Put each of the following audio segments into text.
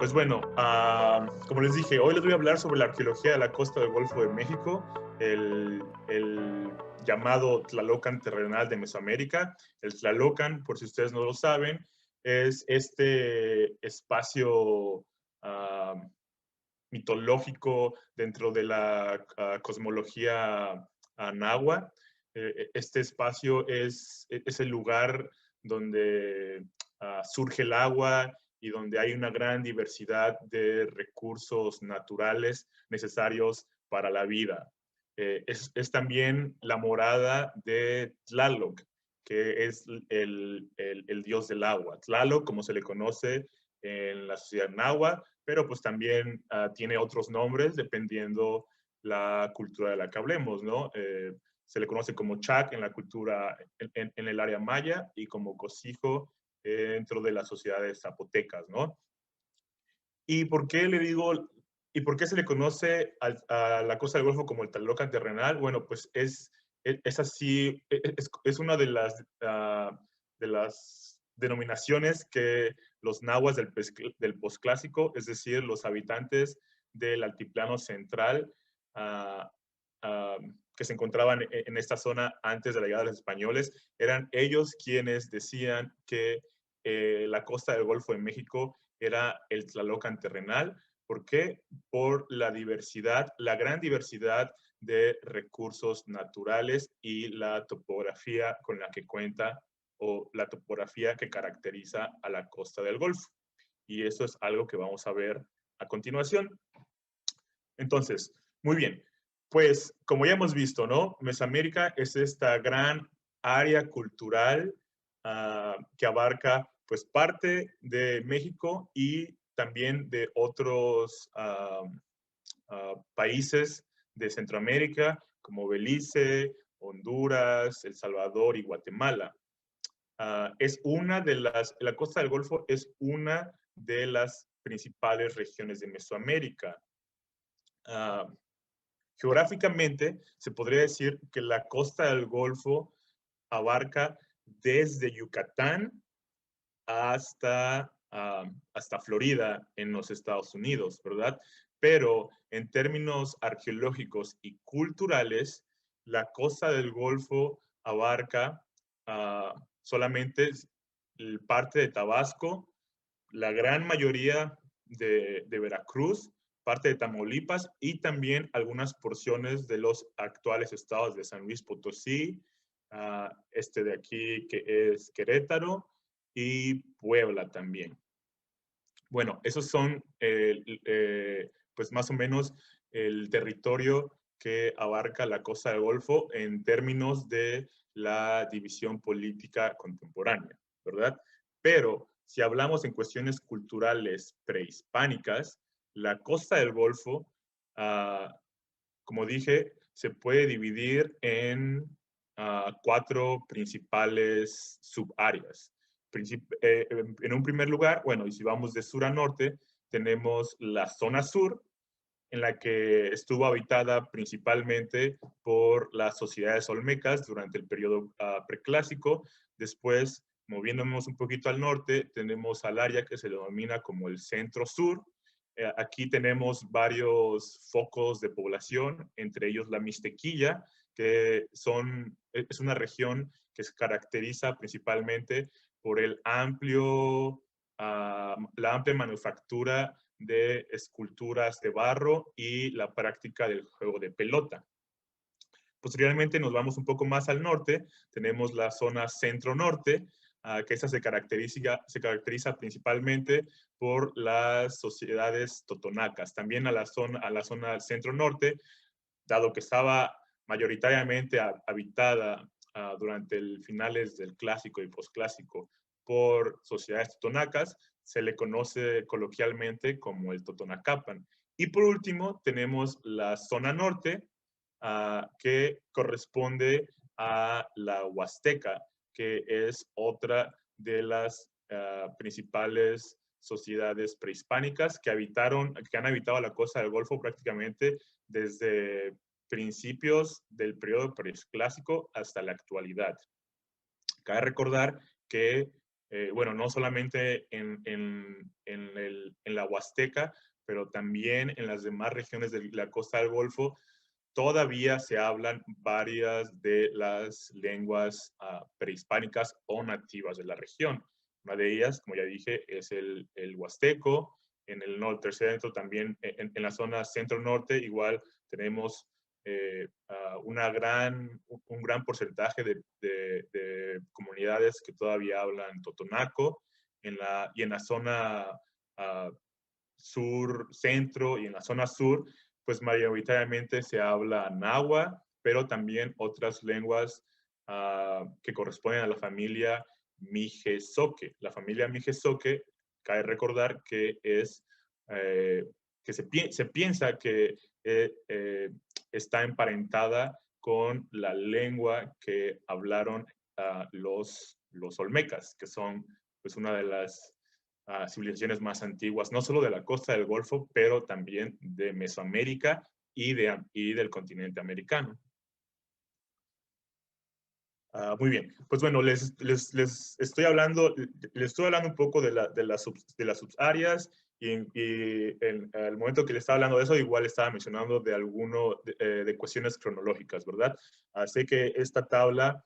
Pues bueno, como les dije, hoy les voy a hablar sobre la arqueología de la costa del Golfo de México, el llamado Tlalocan terrenal de Mesoamérica. El Tlalocan, por si ustedes no lo saben, es este espacio mitológico dentro de la cosmología náhuatl. Este espacio es el lugar donde surge el agua y donde hay una gran diversidad de recursos naturales necesarios para la vida. Es también la morada de Tlaloc, que es el dios del agua. Tlaloc, como se le conoce en la sociedad náhuatl, pero pues también tiene otros nombres dependiendo la cultura de la que hablemos, ¿no? Se le conoce como Chac en la cultura, en el área maya, y como Cosijo dentro de las sociedades zapotecas, ¿no? ¿Y por qué le digo, y por qué se le conoce a la costa del Golfo como el Tlalocan terrenal? Bueno, pues es así, es una de las denominaciones que los nahuas del posclásico, es decir, los habitantes del altiplano central, uh, que se encontraban en esta zona antes de la llegada de los españoles, eran ellos quienes decían que la costa del Golfo de México era el Tlalocan terrenal. ¿Por qué? Por la diversidad, la gran diversidad de recursos naturales y la topografía con la que cuenta o la topografía que caracteriza a la costa del Golfo. Y eso es algo que vamos a ver a continuación. Entonces, muy bien, pues como ya hemos visto, ¿no? Mesoamérica es esta gran área cultural que abarca pues parte de México y también de otros países de Centroamérica como Belice, Honduras, El Salvador y Guatemala. Es una de la costa del Golfo es una de las principales regiones de Mesoamérica. Geográficamente, se podría decir que la costa del Golfo abarca desde Yucatán hasta Florida en los Estados Unidos, ¿verdad? Pero en términos arqueológicos y culturales, la costa del Golfo abarca solamente parte de Tabasco, la gran mayoría de Veracruz, parte de Tamaulipas y también algunas porciones de los actuales estados de San Luis Potosí, este de aquí que es Querétaro y Puebla también. Bueno, esos son pues más o menos el territorio que abarca la costa del Golfo en términos de la división política contemporánea, ¿verdad? Pero si hablamos en cuestiones culturales prehispánicas, la costa del Golfo, como dije, se puede dividir en 4 principales subáreas. En un primer lugar, bueno, y si vamos de sur a norte, tenemos la zona sur, en la que estuvo habitada principalmente por las sociedades olmecas durante el periodo preclásico. Después, moviéndonos un poquito al norte, tenemos al área que se denomina como el centro-sur. Aquí tenemos varios focos de población, entre ellos la Mixtequilla, que es una región que se caracteriza principalmente por la amplia manufactura de esculturas de barro y la práctica del juego de pelota. Posteriormente nos vamos un poco más al norte, tenemos la zona centro-norte, que esa se caracteriza principalmente por las sociedades totonacas. También a la zona centro-norte, dado que estaba mayoritariamente habitada durante el finales del clásico y posclásico por sociedades totonacas, se le conoce coloquialmente como el Totonacapan. Y por último, tenemos la zona norte, que corresponde a la Huasteca, que es otra de las principales sociedades prehispánicas que han habitado la costa del Golfo prácticamente desde principios del periodo preclásico hasta la actualidad. Cabe recordar que bueno, no solamente en la Huasteca, pero también en las demás regiones de la costa del Golfo, todavía se hablan varias de las lenguas prehispánicas o nativas de la región. Una de ellas, como ya dije, es el huasteco. En el norte centro también, en la zona centro-norte, igual tenemos un gran porcentaje de comunidades que todavía hablan totonaco. Y en la zona sur, centro y en la zona sur, pues mayoritariamente se habla náhuatl, pero también otras lenguas que corresponden a la familia Mijezoque. La familia Mijezoque, cabe recordar que se piensa que está emparentada con la lengua que hablaron los olmecas, que son pues una de las civilizaciones más antiguas, no solo de la costa del Golfo, pero también de Mesoamérica y del continente americano. Muy bien, pues bueno, les estoy hablando un poco de las subáreas y en el momento que les estaba hablando de eso, igual estaba mencionando de de cuestiones cronológicas, ¿verdad? Así que esta tabla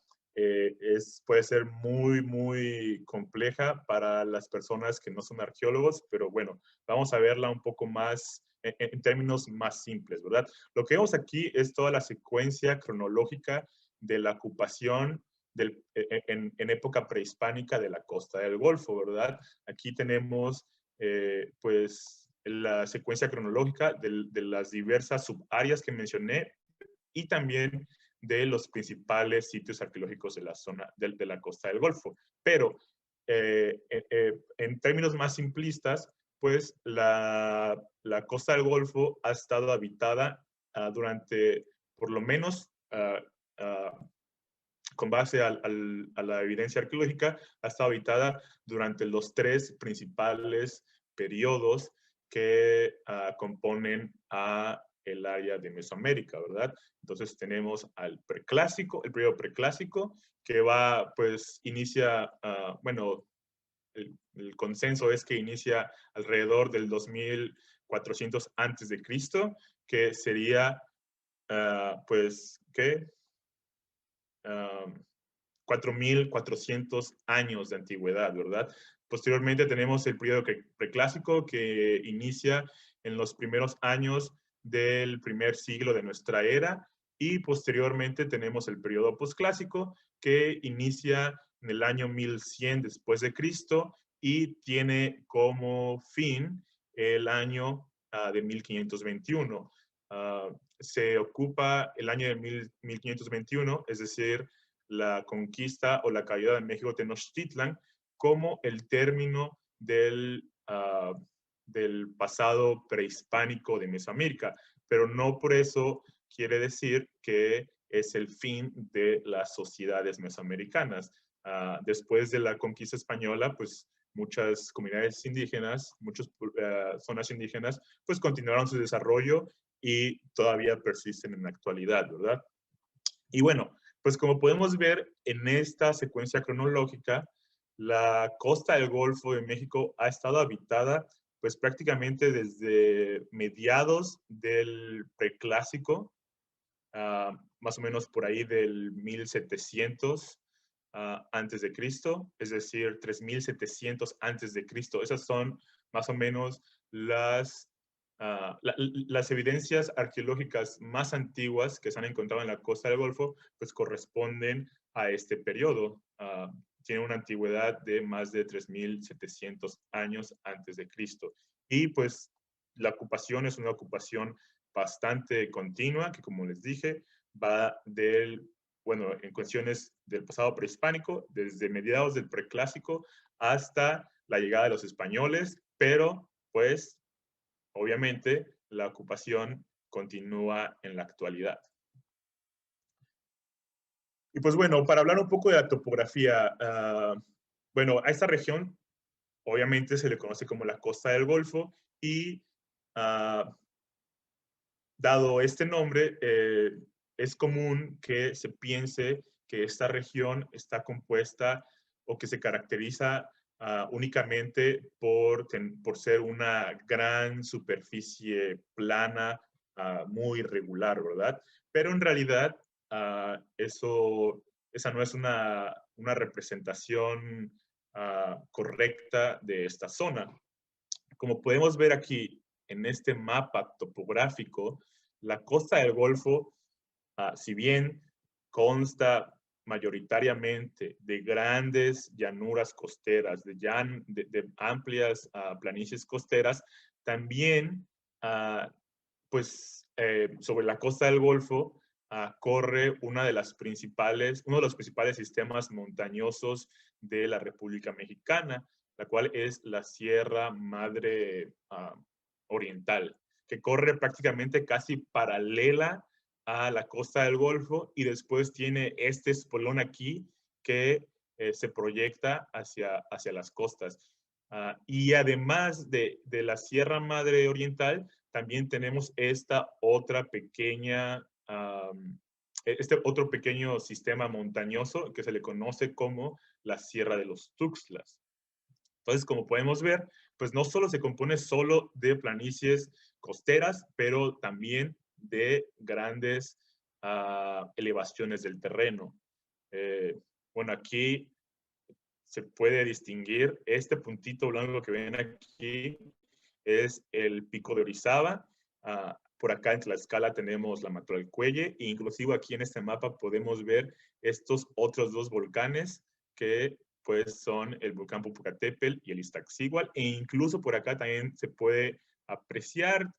puede ser muy compleja para las personas que no son arqueólogos, pero bueno, vamos a verla un poco más en términos más simples, ¿verdad? Lo que vemos aquí es toda la secuencia cronológica de la ocupación en época prehispánica de la costa del Golfo, ¿verdad? Aquí tenemos, pues, la secuencia cronológica de las diversas subáreas que mencioné y también de los principales sitios arqueológicos de la zona de la costa del Golfo. Pero en términos más simplistas, pues la costa del Golfo ha estado habitada durante por lo menos con base a la evidencia arqueológica, ha estado habitada durante los tres principales periodos que componen a el área de Mesoamérica, ¿verdad? Entonces tenemos al preclásico, el periodo preclásico, que inicia, bueno, el consenso es que inicia alrededor del 2400 antes de Cristo, que sería, pues, ¿qué? 4.400 años de antigüedad, ¿verdad? Posteriormente tenemos el periodo preclásico que inicia en los primeros años del primer siglo de nuestra era y posteriormente tenemos el periodo posclásico que inicia en el año 1100 después de Cristo y tiene como fin el año de 1521. Se ocupa el año de 1521, es decir, la conquista o la caída de México Tenochtitlan, como el término del pasado prehispánico de Mesoamérica, pero no por eso quiere decir que es el fin de las sociedades mesoamericanas. Después de la conquista española, pues muchas comunidades indígenas, muchas zonas indígenas, pues continuaron su desarrollo y todavía persisten en la actualidad, ¿verdad? Y bueno, pues como podemos ver en esta secuencia cronológica, la costa del Golfo de México ha estado habitada pues prácticamente desde mediados del preclásico, más o menos por ahí del 1700 antes de Cristo, es decir, 3700 antes de Cristo. Esas son más o menos las evidencias arqueológicas más antiguas que se han encontrado en la costa del Golfo, pues corresponden a este periodo. Tiene una antigüedad de más de 3700 años antes de Cristo. Y pues la ocupación es una ocupación bastante continua, que como les dije, va en cuestiones del pasado prehispánico, desde mediados del preclásico hasta la llegada de los españoles, pero pues obviamente la ocupación continúa en la actualidad. Y pues bueno, para hablar un poco de la topografía, bueno, a esta región obviamente se le conoce como la costa del Golfo y dado este nombre, es común que se piense que esta región está compuesta o que se caracteriza únicamente por ser una gran superficie plana, muy irregular, ¿verdad? Pero en realidad esa no es una representación correcta de esta zona. Como podemos ver aquí en este mapa topográfico, la costa del Golfo, si bien consta mayoritariamente de grandes llanuras costeras, de amplias planicies costeras, también sobre la costa del Golfo corre uno de los principales sistemas montañosos de la República Mexicana, la cual es la Sierra Madre Oriental, que corre prácticamente casi paralela a la costa del Golfo y después tiene este espolón aquí que se proyecta hacia las costas. Y además de la Sierra Madre Oriental, también tenemos este otro pequeño sistema montañoso que se le conoce como la Sierra de los Tuxtlas. Entonces, como podemos ver, pues no solo se compone solo de planicies costeras, pero también de grandes elevaciones del terreno. Bueno, aquí se puede distinguir este puntito blanco que ven aquí es el Pico de Orizaba. Por acá en Tlaxcala tenemos la Matlaccueye e inclusive aquí en este mapa podemos ver estos otros dos volcanes que pues son el volcán Popocatépetl y el Iztaccíhuatl, e incluso por acá también se puede apreciar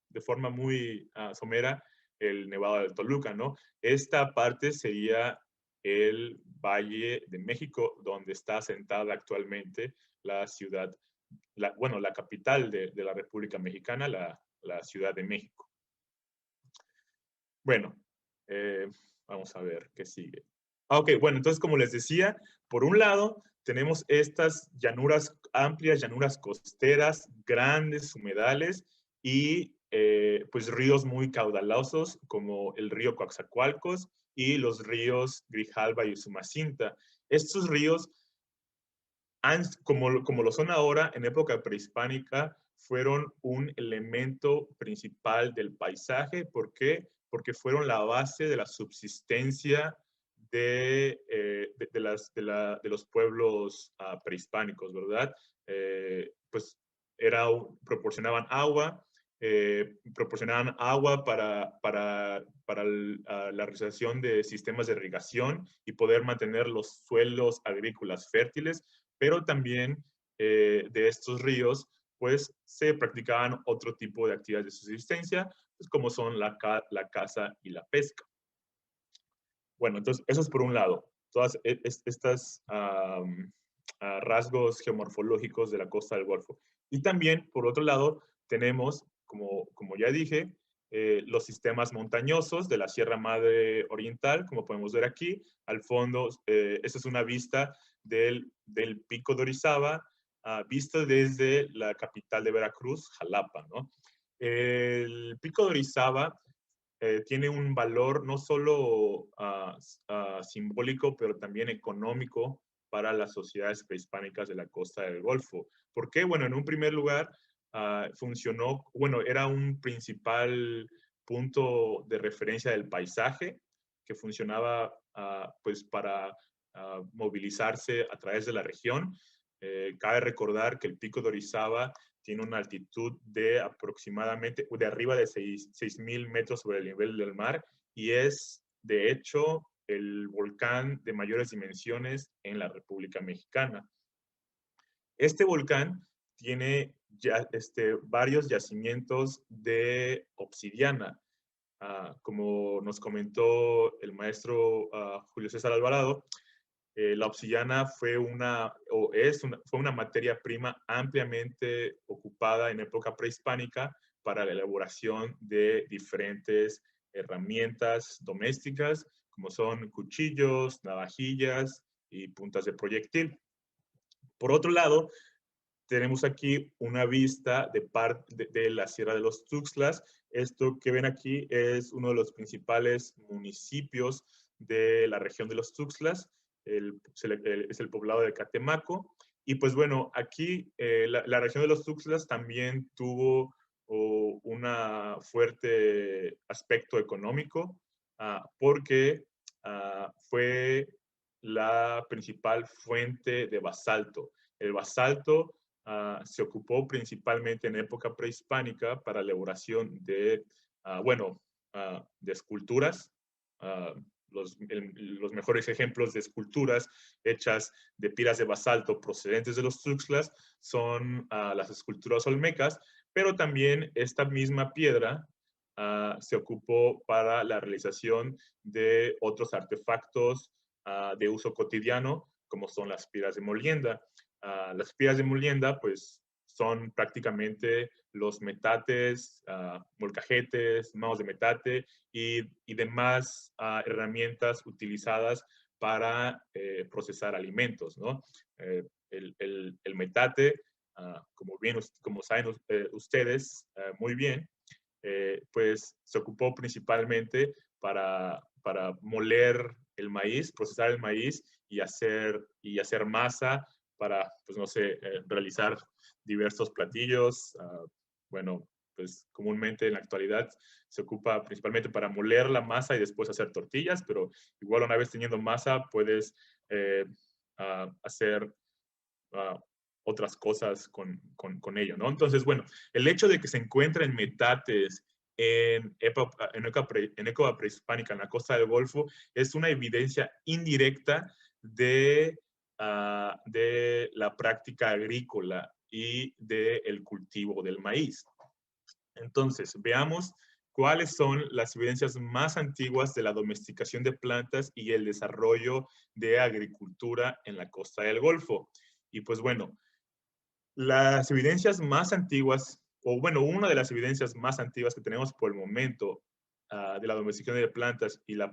de forma muy somera el Nevado del Toluca, ¿no? Esta parte sería el Valle de México, donde está asentada actualmente la ciudad, la capital de la República Mexicana, la Ciudad de México. Bueno, vamos a ver qué sigue. Ok, bueno, entonces como les decía, por un lado tenemos estas llanuras amplias, llanuras costeras, grandes humedales y pues ríos muy caudalosos como el río Coatzacoalcos y los ríos Grijalba y Usumacinta. Estos ríos, como lo son ahora, en época prehispánica, fueron un elemento principal del paisaje. ¿Por qué? Porque fueron la base de la subsistencia de los pueblos prehispánicos, ¿verdad? Pues proporcionaban agua para la realización de sistemas de irrigación y poder mantener los suelos agrícolas fértiles, pero también de estos ríos pues se practicaban otro tipo de actividades de subsistencia, pues, como son la caza y la pesca. Bueno, entonces eso es por un lado, todas estas rasgos geomorfológicos de la costa del Golfo. Y también, por otro lado, tenemos, como ya dije, los sistemas montañosos de la Sierra Madre Oriental, como podemos ver aquí. Al fondo, esta es una vista del Pico de Orizaba, visto desde la capital de Veracruz, Jalapa, ¿no? El Pico de Orizaba tiene un valor no solo simbólico, pero también económico para las sociedades prehispánicas de la costa del Golfo. ¿Por qué? Bueno, en un primer lugar, era un principal punto de referencia del paisaje que funcionaba pues para movilizarse a través de la región. Cabe recordar que el Pico de Orizaba tiene una altitud de aproximadamente de arriba de 6,000 metros sobre el nivel del mar y es, de hecho, el volcán de mayores dimensiones en la República Mexicana. Este volcán tiene varios yacimientos de obsidiana. Como nos comentó el maestro Julio César Alvarado, la obsidiana fue una materia prima ampliamente ocupada en época prehispánica para la elaboración de diferentes herramientas domésticas, como son cuchillos, navajillas y puntas de proyectil. Por otro lado, tenemos aquí una vista de la Sierra de los Tuxtlas. Esto que ven aquí es uno de los principales municipios de la región de los Tuxtlas es el poblado de Catemaco. Y pues bueno, aquí la región de los Tuxtlas también tuvo un fuerte aspecto económico, porque fue la principal fuente de basalto. El basalto se ocupó principalmente en época prehispánica para la elaboración de, de esculturas. Los mejores ejemplos de esculturas hechas de piedras de basalto procedentes de los Tuxtlas son las esculturas olmecas, pero también esta misma piedra se ocupó para la realización de otros artefactos de uso cotidiano, como son las piedras de molienda. Las piedras de molienda, pues, son prácticamente los metates, molcajetes, manos de metate y demás herramientas utilizadas para procesar alimentos, ¿no? El metate, como saben ustedes muy bien, pues se ocupó principalmente para moler el maíz, procesar el maíz y hacer masa para, pues no sé, realizar diversos platillos. Bueno, pues comúnmente en la actualidad se ocupa principalmente para moler la masa y después hacer tortillas, pero igual una vez teniendo masa puedes hacer otras cosas con ello, ¿no? Entonces, bueno, el hecho de que se encuentren metates en época prehispánica en la costa del Golfo es una evidencia indirecta de la práctica agrícola y del cultivo del maíz. Entonces, veamos cuáles son las evidencias más antiguas de la domesticación de plantas y el desarrollo de agricultura en la costa del Golfo. Y pues bueno, las evidencias más antiguas, o bueno, una de las evidencias más antiguas que tenemos por el momento de la domesticación de plantas y la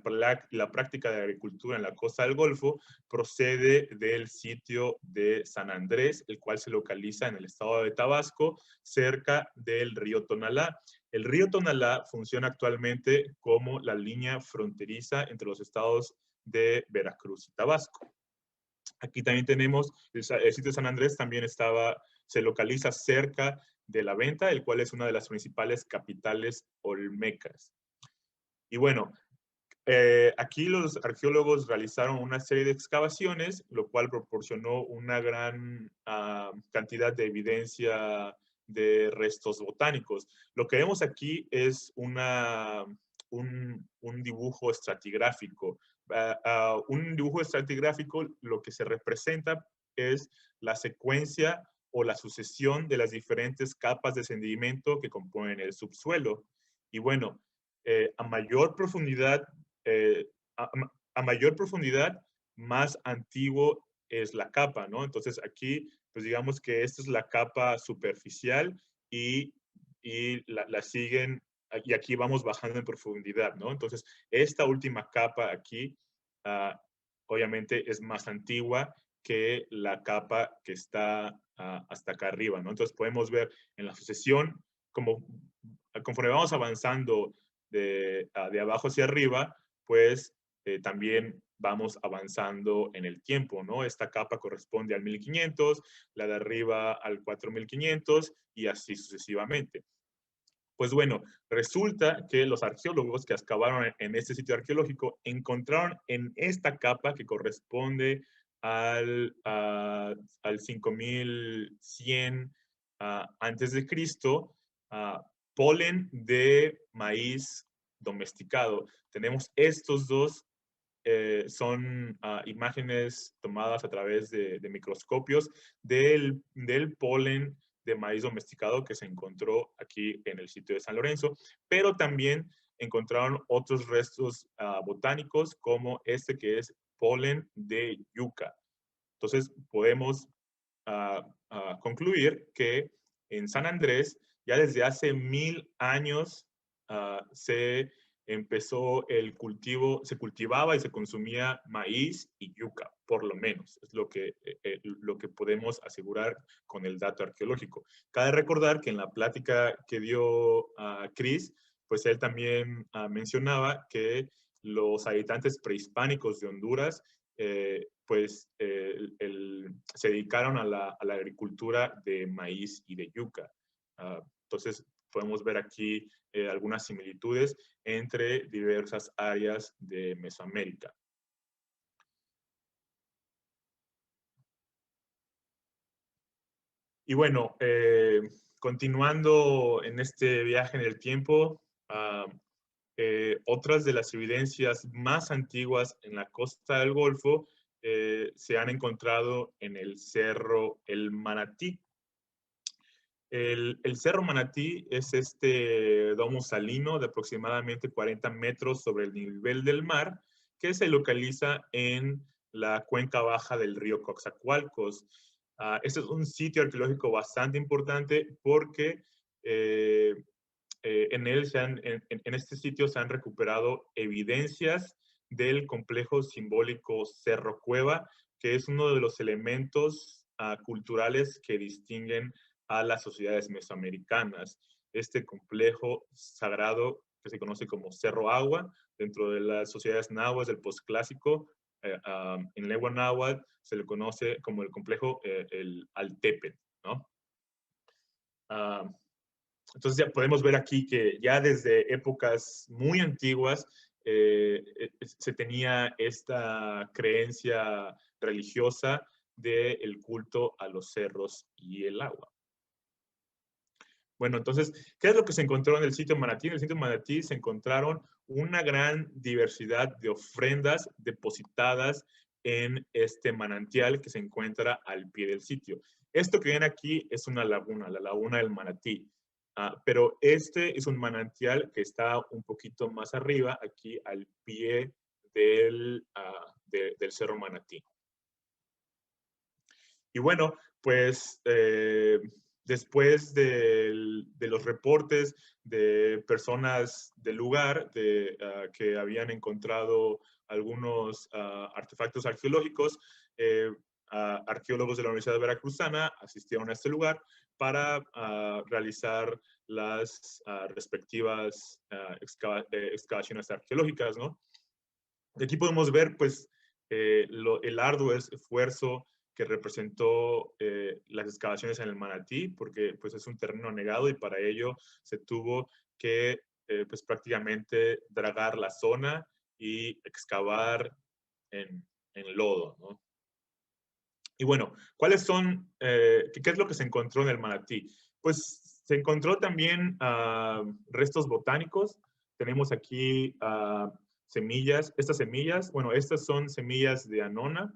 práctica de agricultura en la costa del Golfo procede del sitio de San Andrés, el cual se localiza en el estado de Tabasco, cerca del río Tonalá. El río Tonalá funciona actualmente como la línea fronteriza entre los estados de Veracruz y Tabasco. Aquí también tenemos el sitio de San Andrés, también se localiza cerca de La Venta, el cual es una de las principales capitales olmecas. Y bueno, aquí los arqueólogos realizaron una serie de excavaciones, lo cual proporcionó una gran cantidad de evidencia de restos botánicos. Lo que vemos aquí es un dibujo estratigráfico. Un dibujo estratigráfico lo que se representa es la secuencia o la sucesión de las diferentes capas de sedimento que componen el subsuelo. Y bueno, a mayor profundidad, eh, a, a, mayor profundidad, más antiguo es la capa, ¿no? Entonces aquí, pues digamos que esta es la capa superficial y la siguen, y aquí vamos bajando en profundidad, ¿no? Entonces, esta última capa aquí, obviamente es más antigua que la capa que está hasta acá arriba, ¿no? Entonces podemos ver en la sucesión, conforme vamos avanzando de abajo hacia arriba, pues también vamos avanzando en el tiempo, ¿no? Esta capa corresponde al 1500, la de arriba al 4500 y así sucesivamente. Pues bueno, resulta que los arqueólogos que excavaron en este sitio arqueológico encontraron en esta capa que corresponde al 5100 antes de Cristo, polen de maíz domesticado. Tenemos estos dos, son imágenes tomadas a través de microscopios del polen de maíz domesticado que se encontró aquí en el sitio de San Lorenzo, pero también encontraron otros restos botánicos como este que es polen de yuca. Entonces podemos concluir que en San Andrés ya desde hace 1000 años se empezó el cultivo, se cultivaba y se consumía maíz y yuca, por lo menos. Es lo que podemos asegurar con el dato arqueológico. Cabe recordar que en la plática que dio Chris, pues él también mencionaba que los habitantes prehispánicos de Honduras se dedicaron a la agricultura de maíz y de yuca. Entonces, podemos ver aquí algunas similitudes entre diversas áreas de Mesoamérica. Y bueno, continuando en este viaje en el tiempo, otras de las evidencias más antiguas en la costa del Golfo se han encontrado en el Cerro El Manatí. El Cerro Manatí es este domo salino de aproximadamente 40 metros sobre el nivel del mar que se localiza en la cuenca baja del río Coxacualcos. Este es un sitio arqueológico bastante importante porque eh, en este sitio se han recuperado evidencias del complejo simbólico Cerro Cueva, que es uno de los elementos culturales que distinguen a las sociedades mesoamericanas. Este complejo sagrado que se conoce como Cerro Agua, dentro de las sociedades nahuas del posclásico, en lengua náhuatl se le conoce como el complejo el Altepet, ¿no? Entonces ya podemos ver aquí que ya desde épocas muy antiguas se tenía esta creencia religiosa del culto a los cerros y el agua. Bueno, entonces, ¿qué es lo que se encontró en el sitio Manatí? En el sitio Manatí se encontraron una gran diversidad de ofrendas depositadas en este manantial que se encuentra al pie del sitio. Esto que ven aquí es una laguna, la laguna del Manatí. Pero este es un manantial que está un poquito más arriba, aquí al pie del Cerro Manatí. Y bueno, pues después de los reportes de personas del lugar que habían encontrado algunos artefactos arqueológicos, arqueólogos de la Universidad Veracruzana asistieron a este lugar para realizar las respectivas excavaciones arqueológicas, ¿no? Aquí podemos ver, pues, el arduo esfuerzo que representó las excavaciones en el Manatí, porque pues es un terreno negado y para ello se tuvo que pues prácticamente dragar la zona y excavar en lodo, ¿no? Y bueno, ¿cuáles son, qué es lo que se encontró en el Manatí? Pues se encontró también restos botánicos. Tenemos aquí semillas. Estas semillas, bueno, estas son semillas de anona.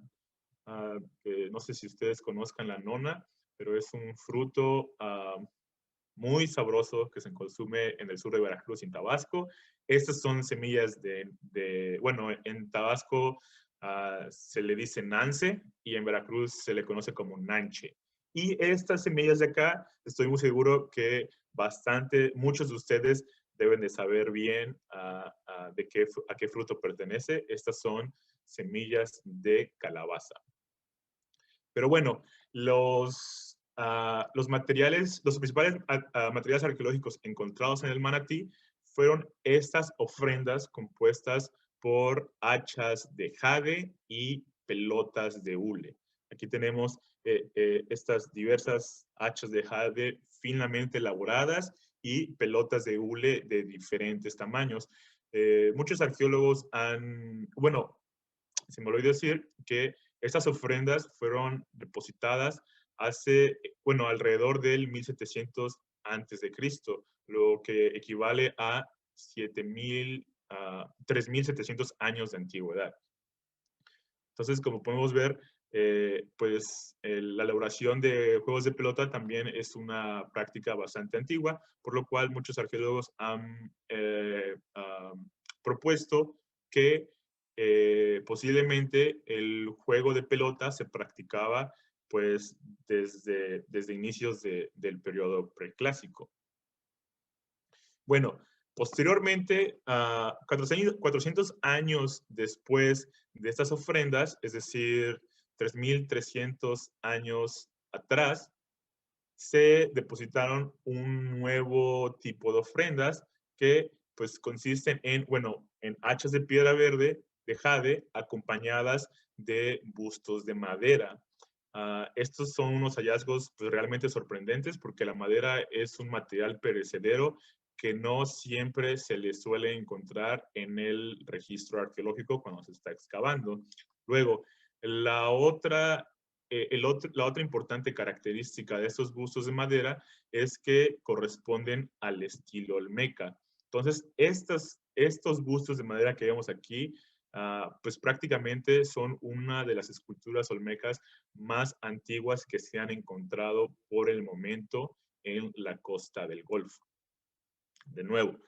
No sé si ustedes conozcan la anona, pero es un fruto muy sabroso que se consume en el sur de Veracruz y en Tabasco. Estas son semillas bueno, en Tabasco se le dice nance y en Veracruz se le conoce como nanche. Y estas semillas de acá, estoy muy seguro que muchos de ustedes deben de saber bien a qué fruto pertenece. Estas son semillas de calabaza. Pero bueno, los principales materiales arqueológicos encontrados en el Manatí fueron estas ofrendas compuestas por hachas de jade y pelotas de hule. Aquí tenemos estas diversas hachas de jade finamente elaboradas y pelotas de hule de diferentes tamaños. Muchos arqueólogos bueno, se me olvidó decir que estas ofrendas fueron depositadas bueno, alrededor del 1700 antes de Cristo, lo que equivale a 3.700 años de antigüedad. Entonces, como podemos ver, pues la elaboración de juegos de pelota también es una práctica bastante antigua, por lo cual muchos arqueólogos han propuesto que posiblemente el juego de pelota se practicaba pues desde inicios del periodo preclásico. Bueno, posteriormente, 400 años después de estas ofrendas, es decir, 3.300 años atrás, se depositaron un nuevo tipo de ofrendas que pues consisten en, bueno, en hachas de piedra verde de jade acompañadas de bustos de madera. Estos son unos hallazgos pues, realmente sorprendentes porque la madera es un material perecedero que no siempre se le suele encontrar en el registro arqueológico cuando se está excavando. Luego, la otra importante característica de estos bustos de madera es que corresponden al estilo olmeca. Entonces, estos bustos de madera que vemos aquí, pues prácticamente son una de las esculturas olmecas más antiguas que se han encontrado por el momento en la costa del Golfo. De nuevo,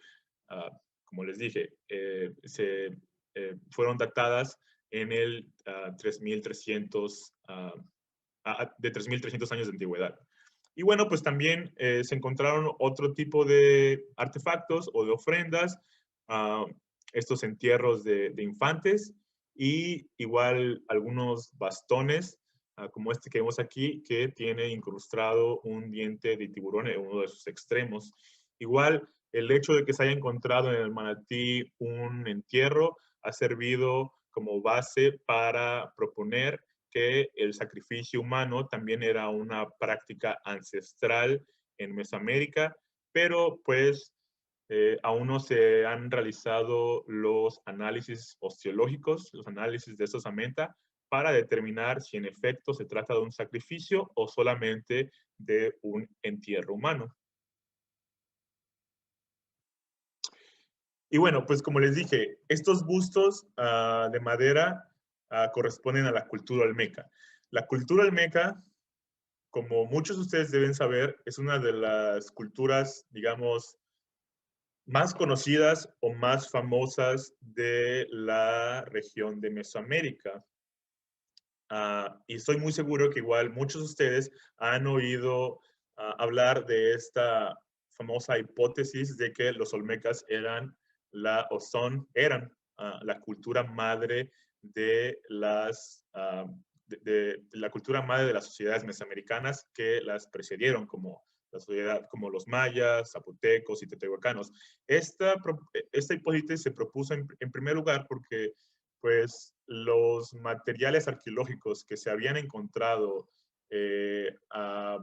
como les dije, fueron datadas en el 3300, de 3300 años de antigüedad. Y bueno, pues también se encontraron otro tipo de artefactos o de ofrendas, estos entierros de infantes y igual algunos bastones, como este que vemos aquí, que tiene incrustado un diente de tiburón en uno de sus extremos. Igual, el hecho de que se haya encontrado en el manatí un entierro ha servido como base para proponer que el sacrificio humano también era una práctica ancestral en Mesoamérica, pero pues aún no se han realizado los análisis osteológicos, los análisis de esta osamenta, para determinar si en efecto se trata de un sacrificio o solamente de un entierro humano. Y bueno, pues como les dije, estos bustos de madera corresponden a la cultura olmeca. La cultura olmeca, como muchos de ustedes deben saber, es una de las culturas, digamos, más conocidas o más famosas de la región de Mesoamérica. Y estoy muy seguro que igual muchos de ustedes han oído hablar de esta famosa hipótesis de que los olmecas eran eran la cultura madre de de la cultura madre de las sociedades mesoamericanas que las precedieron, como como los mayas, zapotecos y teotihuacanos. Esta hipótesis se propuso en primer lugar porque pues los materiales arqueológicos que se habían encontrado a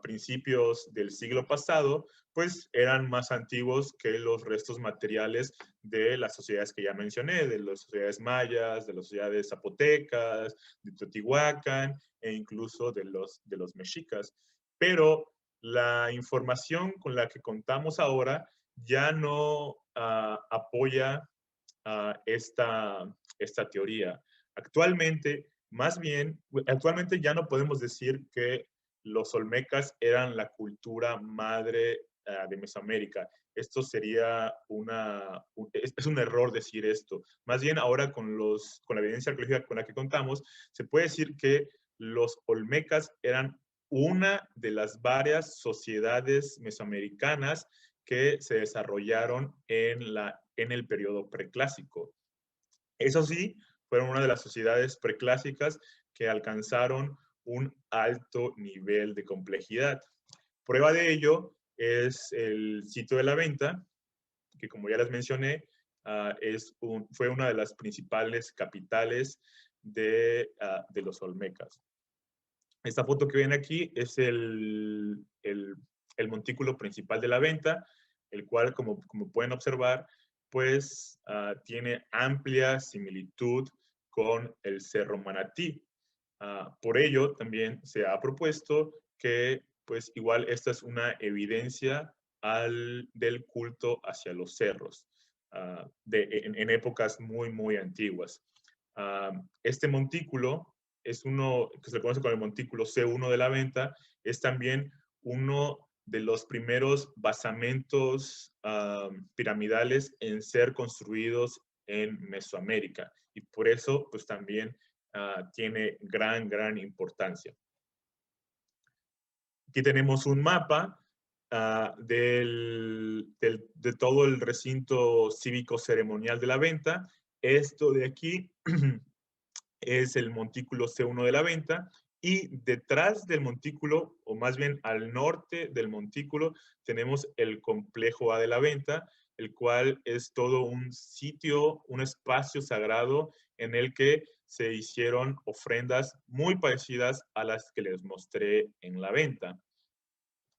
principios del siglo pasado, pues eran más antiguos que los restos materiales de las sociedades que ya mencioné, de las sociedades mayas, de las sociedades zapotecas, de Teotihuacán e incluso de los mexicas. Pero la información con la que contamos ahora ya no apoya esta teoría. Actualmente ya no podemos decir que los olmecas eran la cultura madre de Mesoamérica. Esto sería es un error decir esto. Más bien ahora con la evidencia arqueológica con la que contamos, se puede decir que los olmecas eran una de las varias sociedades mesoamericanas que se desarrollaron en el periodo preclásico. Eso sí, fueron una de las sociedades preclásicas que alcanzaron un alto nivel de complejidad. Prueba de ello es el sitio de la venta, que como ya les mencioné, fue una de las principales capitales de los olmecas. Esta foto que ven aquí es el montículo principal de la venta, el cual, como pueden observar, pues tiene amplia similitud con el Cerro Manatí. Por ello, también se ha propuesto que, pues igual, esta es una evidencia del culto hacia los cerros en épocas muy, muy antiguas. Este montículo es uno que se le conoce como el montículo C1 de la venta, es también uno de los primeros basamentos piramidales en ser construidos en Mesoamérica. Y por eso, pues también tiene gran importancia. Aquí tenemos un mapa de todo el recinto cívico ceremonial de la venta. Esto de aquí es el montículo C1 de la venta, y detrás del montículo, o más bien al norte del montículo, tenemos el complejo A de la venta, el cual es todo un sitio, un espacio sagrado en el que se hicieron ofrendas muy parecidas a las que les mostré en la venta.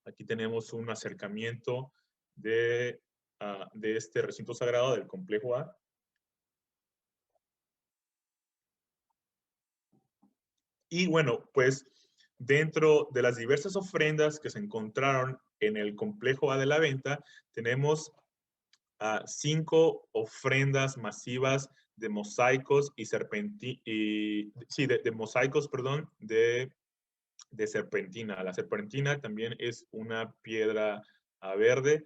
Aquí tenemos un acercamiento de este recinto sagrado del complejo A. Y bueno, pues dentro de las diversas ofrendas que se encontraron en el complejo A de la venta, tenemos 5 ofrendas masivas de mosaicos de mosaicos, perdón, de serpentina. La serpentina también es una piedra verde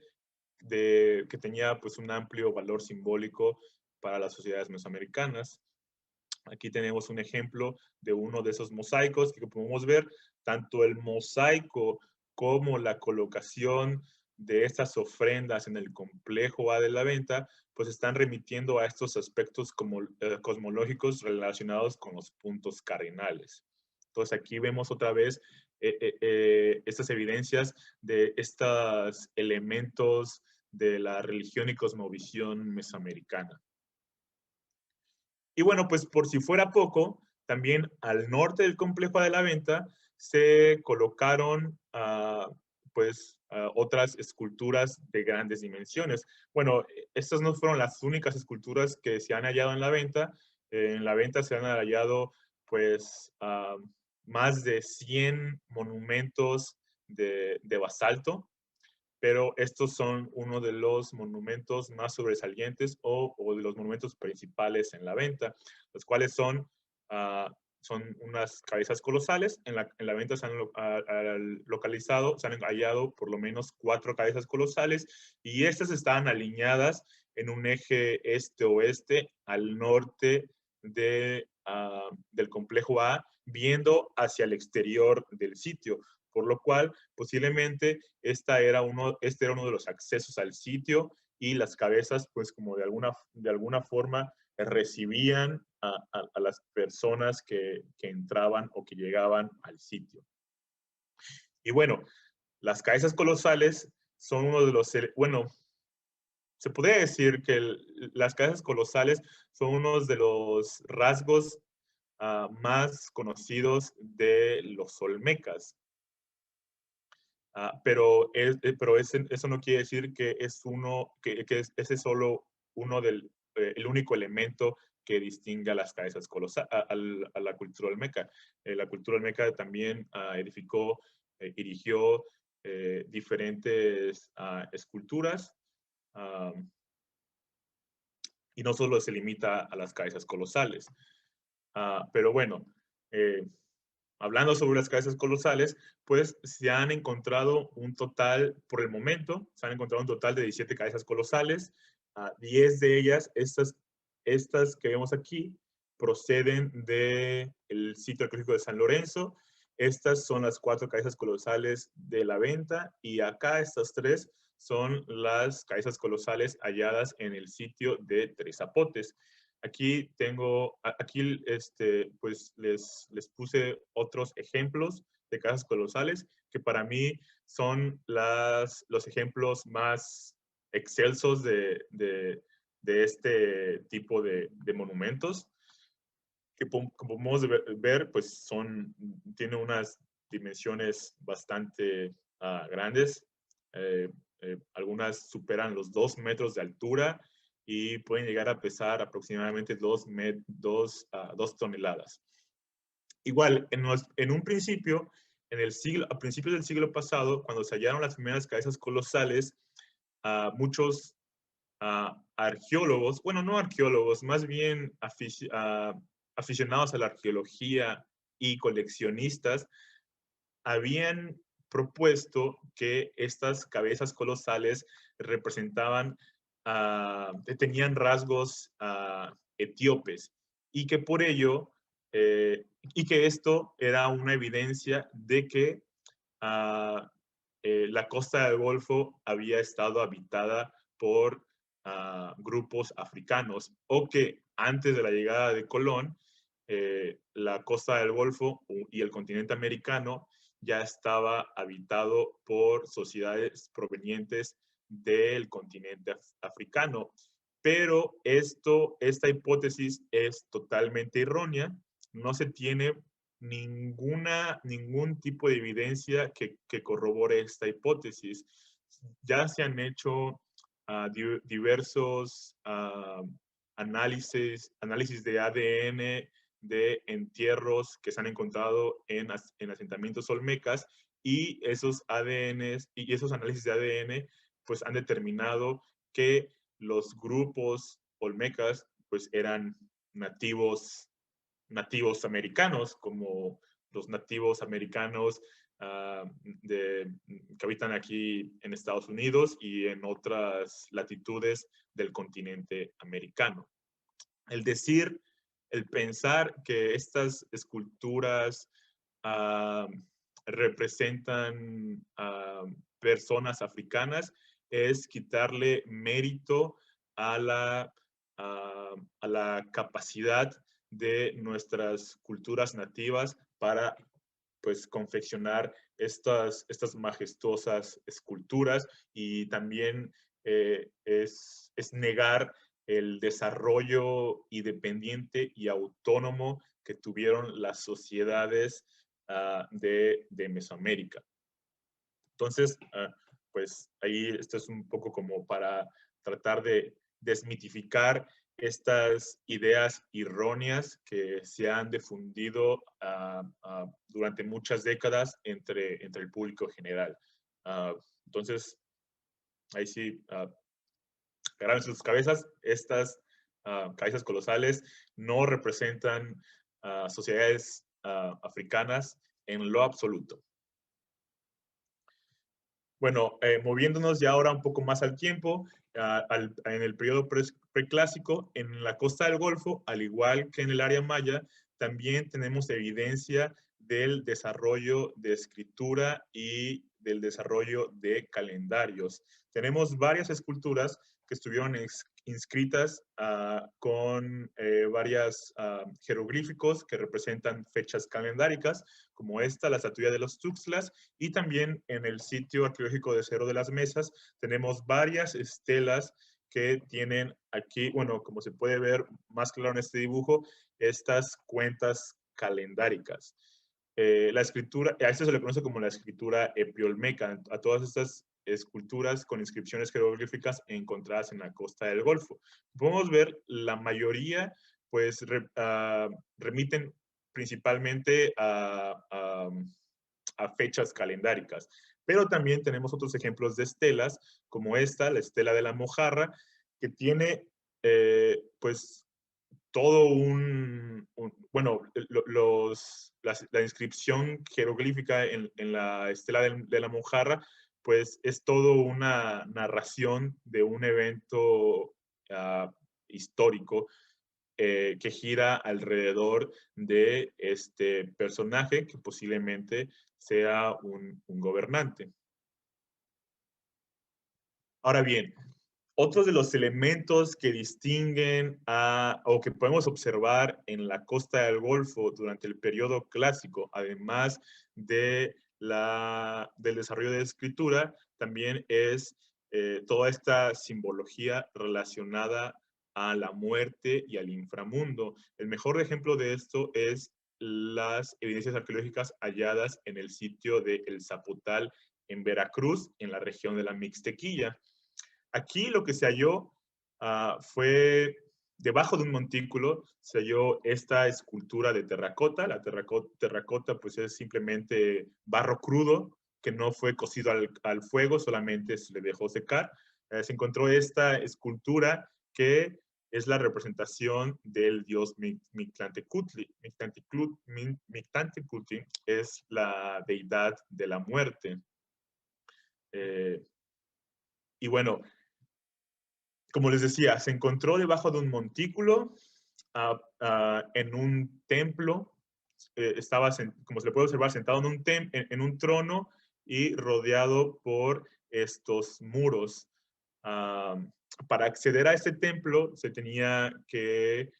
que tenía pues un amplio valor simbólico para las sociedades mesoamericanas. Aquí tenemos un ejemplo de uno de esos mosaicos que podemos ver, tanto el mosaico como la colocación de estas ofrendas en el complejo A de la venta, pues están remitiendo a estos aspectos como, cosmológicos relacionados con los puntos cardinales. Entonces aquí vemos otra vez estas evidencias de estos elementos de la religión y cosmovisión mesoamericana. Y bueno, pues por si fuera poco, también al norte del complejo de la venta se colocaron otras esculturas de grandes dimensiones. Bueno, estas no fueron las únicas esculturas que se han hallado en la venta. En la venta se han hallado pues más de 100 monumentos de basalto, pero estos son uno de los monumentos más sobresalientes o de los monumentos principales en la venta, los cuales son unas cabezas colosales. En la venta se han localizado, se han hallado por lo menos 4 cabezas colosales y estas están alineadas en un eje este-oeste al norte del complejo A, viendo hacia el exterior del sitio, por lo cual posiblemente este era uno de los accesos al sitio y las cabezas, pues como de alguna forma recibían a las personas que entraban o que llegaban al sitio. Y bueno, las cabezas colosales son uno de los, bueno, se podría decir que las cabezas colosales son uno de los rasgos más conocidos de los olmecas. Eso no quiere decir que ese es solo el único elemento que distingue a las cabezas colosales, a la cultura olmeca. La cultura olmeca también erigió diferentes esculturas, y no solo se limita a las cabezas colosales. Pero bueno, hablando sobre las cabezas colosales, pues se han encontrado por el momento, se han encontrado un total de 17 cabezas colosales. 10 de ellas, estas que vemos aquí, proceden del sitio arqueológico de San Lorenzo. Estas son las 4 cabezas colosales de la venta y acá estas 3 son las cabezas colosales halladas en el sitio de Tres Zapotes. Aquí pues les puse otros ejemplos de casas colosales que para mí son los ejemplos más excelsos de este tipo de monumentos, que como podemos ver, pues tiene unas dimensiones bastante grandes. Algunas superan los 2 metros de altura y pueden llegar a pesar aproximadamente 2 toneladas. Igual, en un principio, a principios del siglo pasado, cuando se hallaron las primeras cabezas colosales, muchos arqueólogos, bueno, no arqueólogos, más bien aficionados a la arqueología y coleccionistas, habían propuesto que estas cabezas colosales tenían rasgos etíopes y que por ello, y que esto era una evidencia de que la costa del Golfo había estado habitada por grupos africanos, o que antes de la llegada de Colón, la costa del Golfo y el continente americano ya estaba habitado por sociedades provenientes del continente africano. Pero esta hipótesis es totalmente errónea. No se tiene ningún tipo de evidencia que corrobore esta hipótesis. Ya se han hecho diversos análisis de ADN de entierros que se han encontrado en asentamientos olmecas, y esos ADNs y esos análisis de ADN pues han determinado que los grupos olmecas pues eran nativos americanos, como los nativos americanos que habitan aquí en Estados Unidos y en otras latitudes del continente americano. El pensar que estas esculturas representan personas africanas es quitarle mérito a la capacidad de nuestras culturas nativas para pues confeccionar estas majestuosas esculturas, y también es negar el desarrollo independiente y autónomo que tuvieron las sociedades de Mesoamérica. Entonces, pues ahí esto es un poco como para tratar de desmitificar estas ideas erróneas que se han difundido durante muchas décadas entre el público general. Entonces, ahí sí, agarran sus cabezas. Estas cabezas colosales no representan sociedades africanas en lo absoluto. Bueno, moviéndonos ya ahora un poco más al tiempo, en el periodo preclásico, en la costa del Golfo, al igual que en el área maya, también tenemos evidencia del desarrollo de escritura y del desarrollo de calendarios. Tenemos varias esculturas que estuvieron inscritas con varios jeroglíficos que representan fechas calendáricas, como esta, la estatuilla de los Tuxtlas, y también en el sitio arqueológico de Cerro de las Mesas tenemos varias estelas que tienen aquí, bueno, como se puede ver más claro en este dibujo, estas cuentas calendáricas. La escritura, a esto se le conoce como la escritura epiolmeca, a todas estas esculturas con inscripciones jeroglíficas encontradas en la costa del Golfo. Podemos ver, la mayoría pues remiten principalmente a fechas calendáricas. Pero también tenemos otros ejemplos de estelas, como esta, la estela de la Mojarra, que tiene pues todo bueno, la inscripción jeroglífica en la estela de la Mojarra, pues es todo una narración de un evento histórico que gira alrededor de este personaje que posiblemente sea un gobernante. Ahora bien, otros de los elementos que distinguen o que podemos observar en la costa del Golfo durante el periodo clásico, además del desarrollo de escritura, también es toda esta simbología relacionada a la muerte y al inframundo. El mejor ejemplo de esto es las evidencias arqueológicas halladas en el sitio de El Zapotal en Veracruz, en la región de la Mixtequilla. Aquí lo que se halló fue, debajo de un montículo, se halló esta escultura de terracota. La terracota pues es simplemente barro crudo que no fue cocido al fuego, solamente se le dejó secar. Se encontró esta escultura que es la representación del dios Mictlantecutli. Mictlantecutli es la deidad de la muerte. Y bueno, como les decía, se encontró debajo de un montículo en un templo. Estaba, como se le puede observar, sentado en un trono y rodeado por estos muros. Para acceder a este templo se tenía que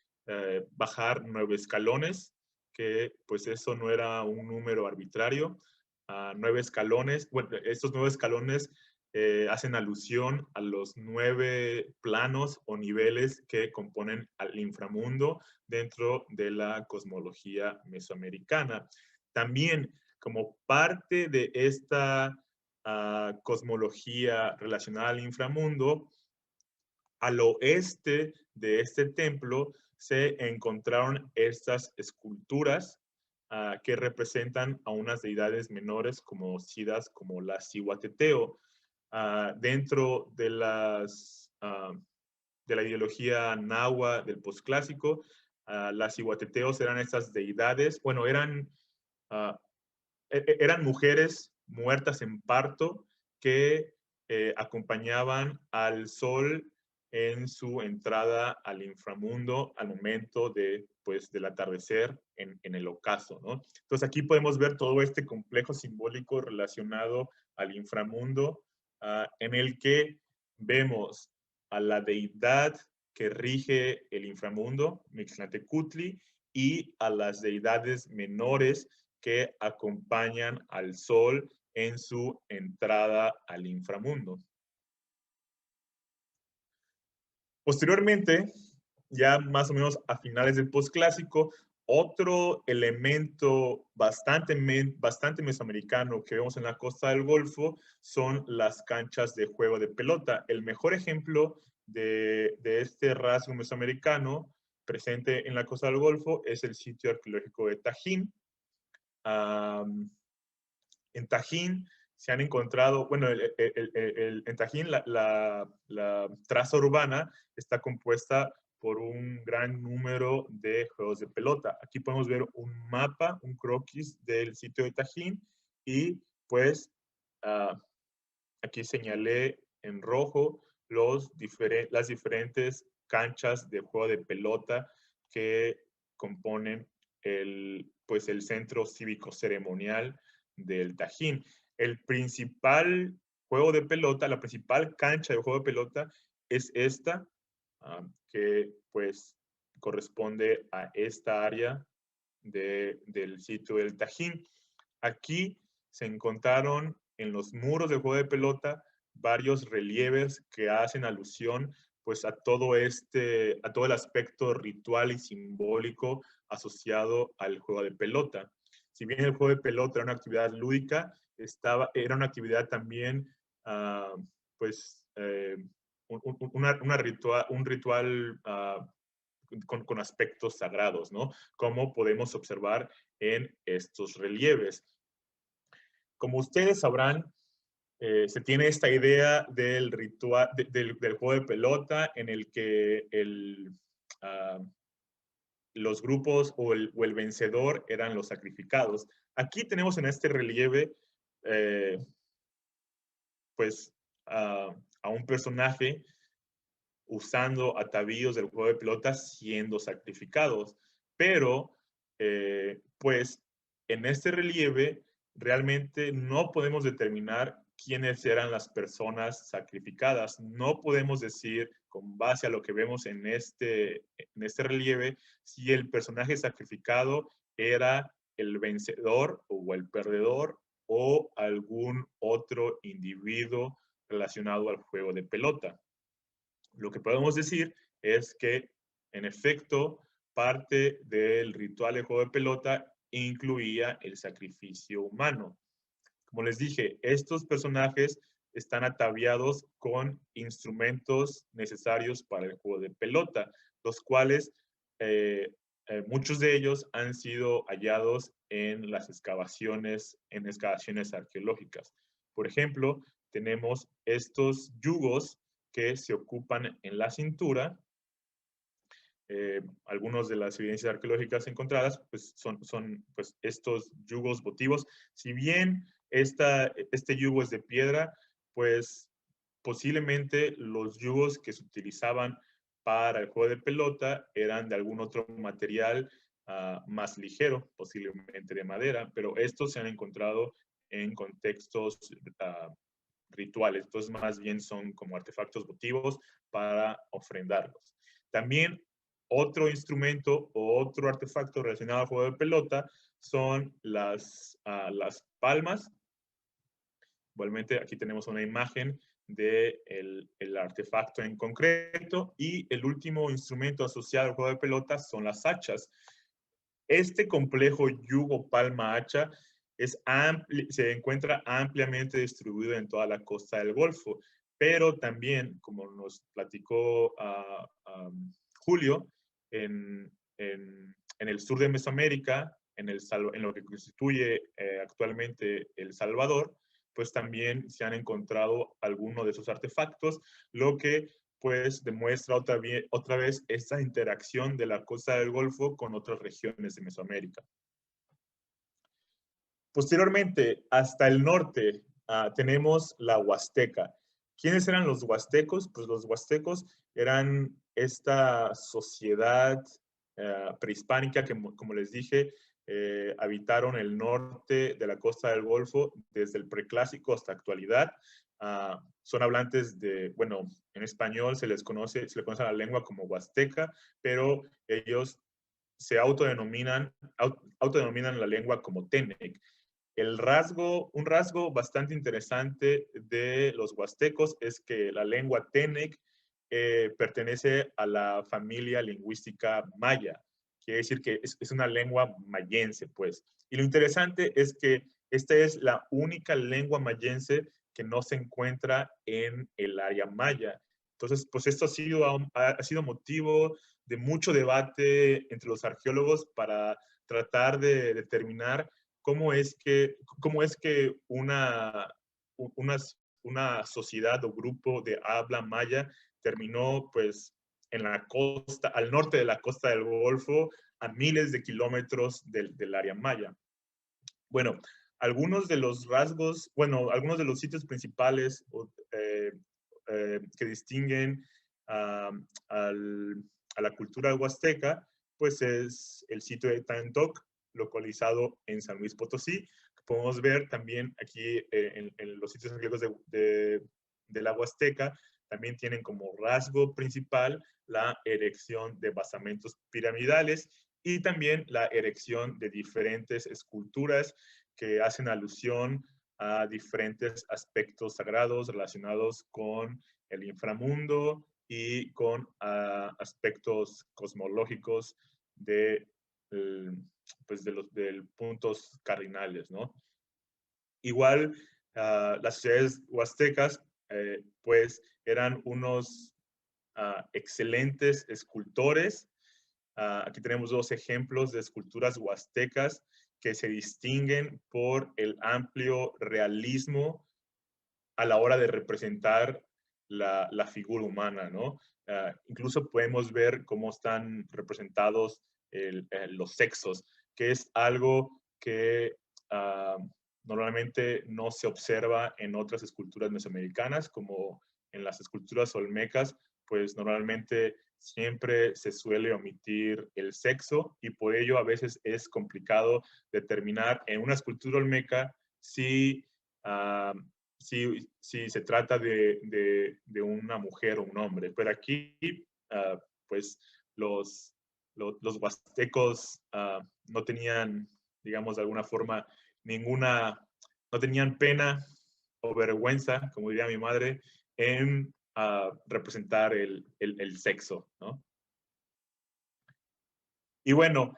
bajar 9 escalones, que pues eso no era un número arbitrario. 9 escalones, bueno, estos 9 escalones hacen alusión a los 9 planos o niveles que componen al inframundo dentro de la cosmología mesoamericana. También, como parte de esta cosmología relacionada al inframundo, al oeste de este templo se encontraron estas esculturas que representan a unas deidades menores conocidas como la Cihuateteo. Dentro de de la ideología nahua del posclásico, las Cihuateteos eran estas deidades, bueno, uh, eran mujeres muertas en parto que acompañaban al sol en su entrada al inframundo al momento de, pues, del atardecer en el ocaso, ¿no? Entonces aquí podemos ver todo este complejo simbólico relacionado al inframundo, en el que vemos a la deidad que rige el inframundo, Mixtlatecutli, y a las deidades menores que acompañan al sol en su entrada al inframundo. Posteriormente, ya más o menos a finales del posclásico, otro elemento bastante mesoamericano que vemos en la costa del Golfo son las canchas de juego de pelota. El mejor ejemplo de este rasgo mesoamericano presente en la costa del Golfo es el sitio arqueológico de Tajín. En Tajín se han encontrado, bueno, en Tajín la traza urbana está compuesta por un gran número de juegos de pelota. Aquí podemos ver un mapa, un croquis del sitio de Tajín y pues aquí señalé en rojo las diferentes canchas de juego de pelota que componen pues el centro cívico ceremonial del Tajín. El principal juego de pelota, la principal cancha de juego de pelota es esta, que pues corresponde a esta área del sitio del Tajín. Aquí se encontraron en los muros del juego de pelota varios relieves que hacen alusión pues a todo el aspecto ritual y simbólico asociado al juego de pelota. Si bien el juego de pelota era una actividad lúdica, era una actividad también, pues, un ritual con aspectos sagrados, ¿no? Como podemos observar en estos relieves. Como ustedes sabrán, se tiene esta idea del ritual, del juego de pelota en el que los grupos o el vencedor eran los sacrificados. Aquí tenemos en este relieve, pues, a un personaje usando atavíos del juego de pelota siendo sacrificados. Pero, pues, en este relieve realmente no podemos determinar quiénes eran las personas sacrificadas. No podemos decir, con base a lo que vemos en este relieve, si el personaje sacrificado era el vencedor o el perdedor o algún otro individuo relacionado al juego de pelota. Lo que podemos decir es que, en efecto, parte del ritual de juego de pelota incluía el sacrificio humano. Como les dije, estos personajes están ataviados con instrumentos necesarios para el juego de pelota, los cuales muchos de ellos han sido hallados en las excavaciones arqueológicas. Por ejemplo, tenemos estos yugos que se ocupan en la cintura. Algunas de las evidencias arqueológicas encontradas pues, son pues, estos yugos votivos. Si bien este yugo es de piedra, pues posiblemente los yugos que se utilizaban para el juego de pelota eran de algún otro material más ligero, posiblemente de madera, pero estos se han encontrado en contextos rituales, entonces más bien son como artefactos votivos para ofrendarlos. También otro instrumento o otro artefacto relacionado al juego de pelota son las palmas Igualmente, aquí tenemos una imagen del el artefacto en concreto, y el último instrumento asociado al juego de pelota son las hachas. Este complejo yugo palma-hacha se encuentra ampliamente distribuido en toda la costa del Golfo, pero también, como nos platicó Julio, en el sur de Mesoamérica, en lo que constituye actualmente El Salvador, pues también se han encontrado algunos de esos artefactos, lo que pues demuestra otra vez esta interacción de la costa del Golfo con otras regiones de Mesoamérica. Posteriormente, hasta el norte, tenemos la Huasteca. ¿Quiénes eran los huastecos? Pues los huastecos eran esta sociedad prehispánica que, como les dije, habitaron el norte de la costa del Golfo desde el preclásico hasta la actualidad. Son hablantes de, bueno, en español se le conoce a la lengua como huasteca, pero ellos se autodenominan la lengua como Tenec. Un rasgo bastante interesante de los huastecos es que la lengua Tenec pertenece a la familia lingüística maya. Quiere decir que es una lengua mayense, pues. Y lo interesante es que esta es la única lengua mayense que no se encuentra en el área maya. Entonces, pues esto ha sido motivo de mucho debate entre los arqueólogos para tratar de determinar cómo es que una sociedad o grupo de habla maya terminó pues en la costa, al norte de la costa del Golfo, a miles de kilómetros del área maya. Bueno, algunos de los rasgos, bueno, algunos de los sitios principales que distinguen a la cultura huasteca, pues es el sitio de Tantoc, localizado en San Luis Potosí. Podemos ver también aquí en los sitios arqueológicos de la Huasteca, también tienen como rasgo principal la erección de basamentos piramidales y también la erección de diferentes esculturas que hacen alusión a diferentes aspectos sagrados relacionados con el inframundo y con aspectos cosmológicos de, pues de puntos cardinales, ¿no? Igual, las sociedades huastecas, pues, eran unos excelentes escultores. Aquí tenemos dos ejemplos de esculturas huastecas que se distinguen por el amplio realismo a la hora de representar la figura humana, ¿no? Incluso podemos ver cómo están representados los sexos, que es algo que normalmente no se observa en otras esculturas mesoamericanas, como en las esculturas olmecas, pues normalmente siempre se suele omitir el sexo y por ello a veces es complicado determinar en una escultura olmeca si si se trata de una mujer o un hombre. Pero aquí, pues, los huastecos no tenían, digamos, de alguna forma, no tenían pena o vergüenza, como diría mi madre, en representar el sexo, ¿no? Y bueno,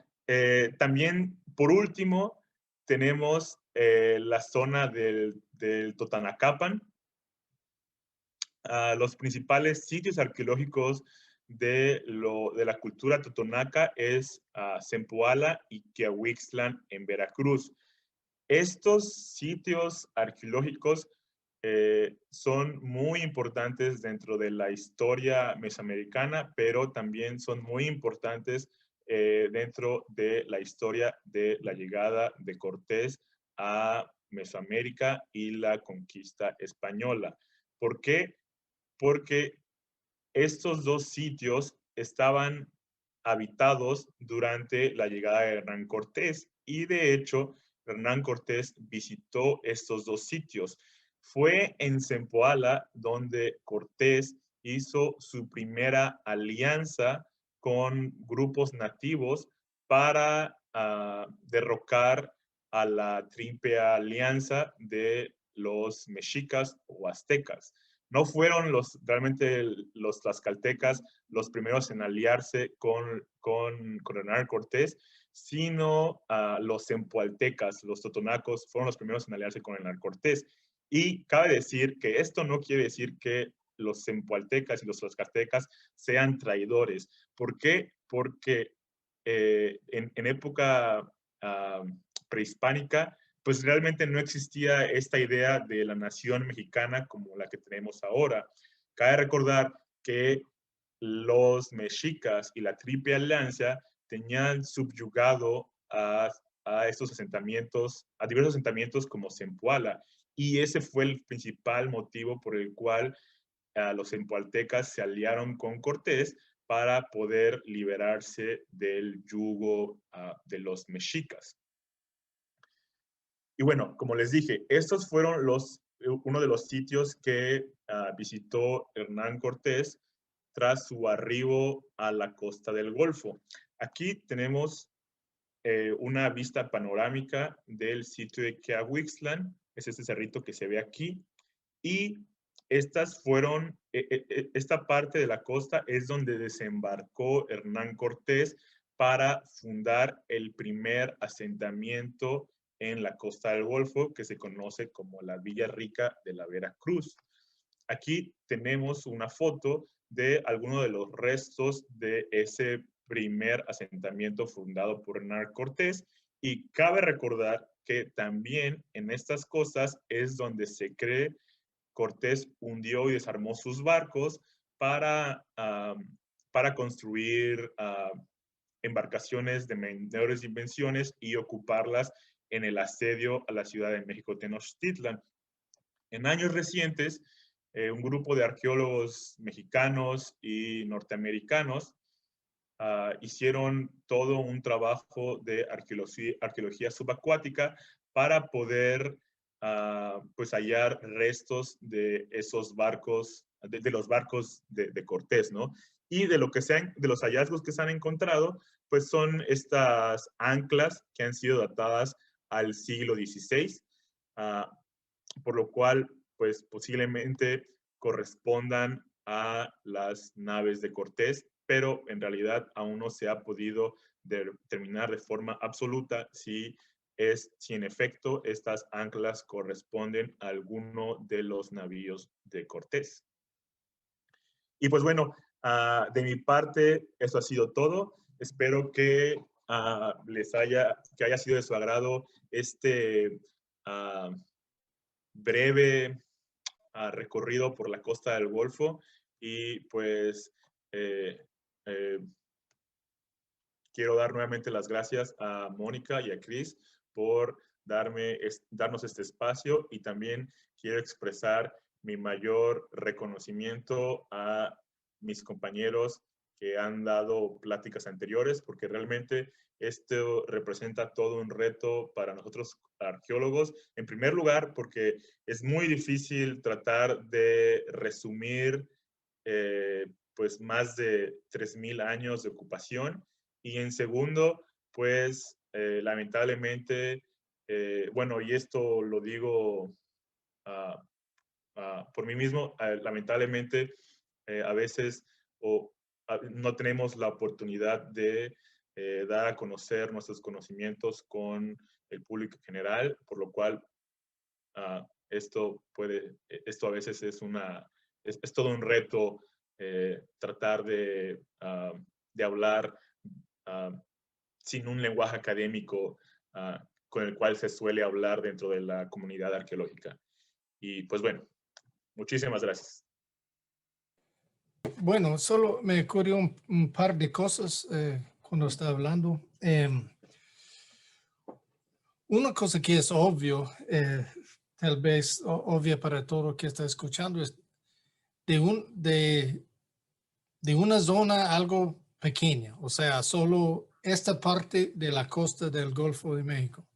también, por último, tenemos la zona del Totanacapan. Los principales sitios arqueológicos de la cultura totonaca es Zempoala y Quiahuixtlan en Veracruz. Estos sitios arqueológicos son muy importantes dentro de la historia mesoamericana, pero también son muy importantes dentro de la historia de la llegada de Cortés a Mesoamérica y la conquista española. ¿Por qué? Porque estos dos sitios estaban habitados durante la llegada de Hernán Cortés y de hecho Hernán Cortés visitó estos dos sitios. Fue en Zempoala donde Cortés hizo su primera alianza con grupos nativos para derrocar a la Triple Alianza de los mexicas o aztecas. No fueron realmente los tlaxcaltecas los primeros en aliarse con Hernán Cortés, sino los zempoaltecas, los totonacos, fueron los primeros en aliarse con Hernán Cortés. Y cabe decir que esto no quiere decir que los zempoaltecas y los tlaxcaltecas sean traidores. ¿Por qué? Porque en época prehispánica, pues realmente no existía esta idea de la nación mexicana como la que tenemos ahora. Cabe recordar que los mexicas y la Triple Alianza tenían subyugado a estos asentamientos, a diversos asentamientos como Zempoala, y ese fue el principal motivo por el cual los zempoaltecas se aliaron con Cortés para poder liberarse del yugo de los mexicas. Y bueno, como les dije, estos fueron uno de los sitios que visitó Hernán Cortés tras su arribo a la costa del Golfo. Aquí tenemos una vista panorámica del sitio de Queahuixtlan, es este cerrito que se ve aquí, y estas fueron, esta parte de la costa es donde desembarcó Hernán Cortés para fundar el primer asentamiento en la costa del Golfo, que se conoce como la Villa Rica de la Veracruz. Aquí tenemos una foto de algunos de los restos de ese primer asentamiento fundado por Hernán Cortés, y cabe recordar que también en estas costas es donde se cree Cortés hundió y desarmó sus barcos para construir embarcaciones de menores dimensiones y ocuparlas en el asedio a la Ciudad de México Tenochtitlan. En años recientes, un grupo de arqueólogos mexicanos y norteamericanos hicieron todo un trabajo de arqueología subacuática para poder pues hallar restos de esos barcos, de los barcos de Cortés, ¿no? Y de los hallazgos que se han encontrado, pues son estas anclas que han sido datadas al siglo XVI, por lo cual, pues posiblemente correspondan a las naves de Cortés, pero en realidad aún no se ha podido determinar de forma absoluta si en efecto estas anclas corresponden a alguno de los navíos de Cortés. Y pues bueno, de mi parte, eso ha sido todo. Espero que que haya sido de su agrado este breve recorrido por la costa del Golfo, y pues quiero dar nuevamente las gracias a Mónica y a Cris por darnos este espacio, y también quiero expresar mi mayor reconocimiento a mis compañeros que han dado pláticas anteriores, porque realmente esto representa todo un reto para nosotros arqueólogos. En primer lugar, porque es muy difícil tratar de resumir pues más de 3,000 años de ocupación. Y en segundo, pues lamentablemente, bueno, y esto lo digo por mí mismo, lamentablemente a veces no tenemos la oportunidad de dar a conocer nuestros conocimientos con el público general, por lo cual esto a veces es todo un reto tratar de hablar sin un lenguaje académico con el cual se suele hablar dentro de la comunidad arqueológica. Y pues bueno, muchísimas gracias. Bueno, solo me ocurrió un par de cosas cuando estaba hablando. Una cosa que es obvio, tal vez obvia para todo lo que está escuchando, es de una zona algo pequeña, o sea, solo esta parte de la costa del Golfo de México.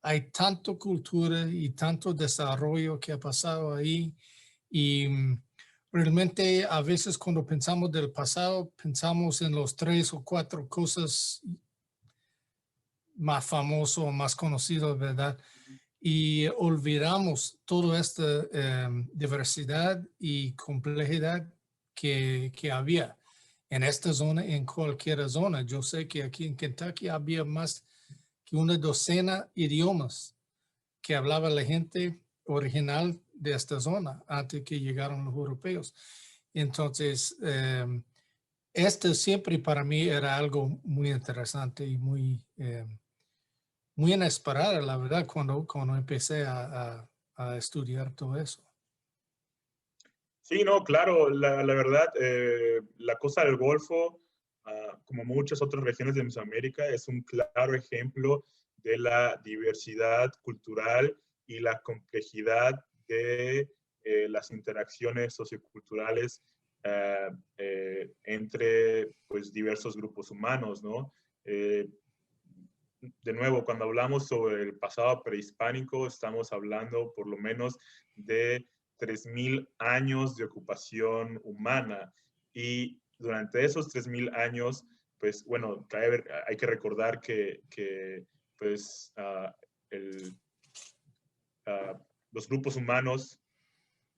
Hay tanto cultura y tanto desarrollo que ha pasado ahí, y realmente a veces cuando pensamos del pasado, pensamos en los 3 o 4 cosas más famosos o más conocidos, ¿verdad? y olvidamos toda esta diversidad y complejidad que había en esta zona, en cualquier zona. Yo sé que aquí en Kentucky había más que una docena de idiomas que hablaba la gente original de esta zona antes que llegaron los europeos. Entonces, esto siempre para mí era algo muy interesante y muy inesperado, la verdad, cuando empecé a estudiar todo eso. Sí, no, claro, la verdad, la costa del Golfo, como muchas otras regiones de Mesoamérica, es un claro ejemplo de la diversidad cultural y la complejidad de las interacciones socioculturales entre pues, diversos grupos humanos, ¿no? De nuevo, cuando hablamos sobre el pasado prehispánico, estamos hablando por lo menos de 3.000 años de ocupación humana. Y durante esos 3.000 años, pues bueno, hay que recordar que pues, el, los grupos humanos,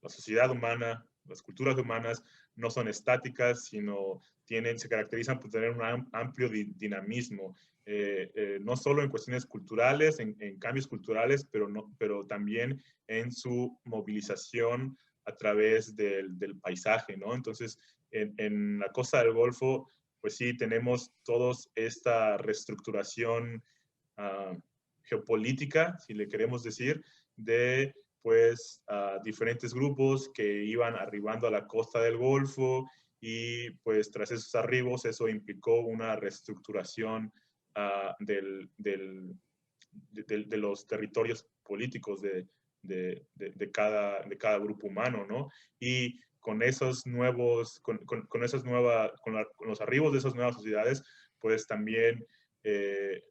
la sociedad humana, las culturas humanas no son estáticas, sino se caracterizan por tener un amplio dinamismo, no solo en cuestiones culturales, en cambios culturales, pero también en su movilización a través del paisaje, ¿no? Entonces, en la costa del Golfo, pues sí, tenemos todos esta reestructuración geopolítica, si le queremos decir, de pues diferentes grupos que iban arribando a la costa del Golfo y pues tras esos arribos eso implicó una reestructuración de los territorios políticos de cada grupo humano, ¿no? Y con esos nuevos, con los arribos de esas nuevas sociedades, pues también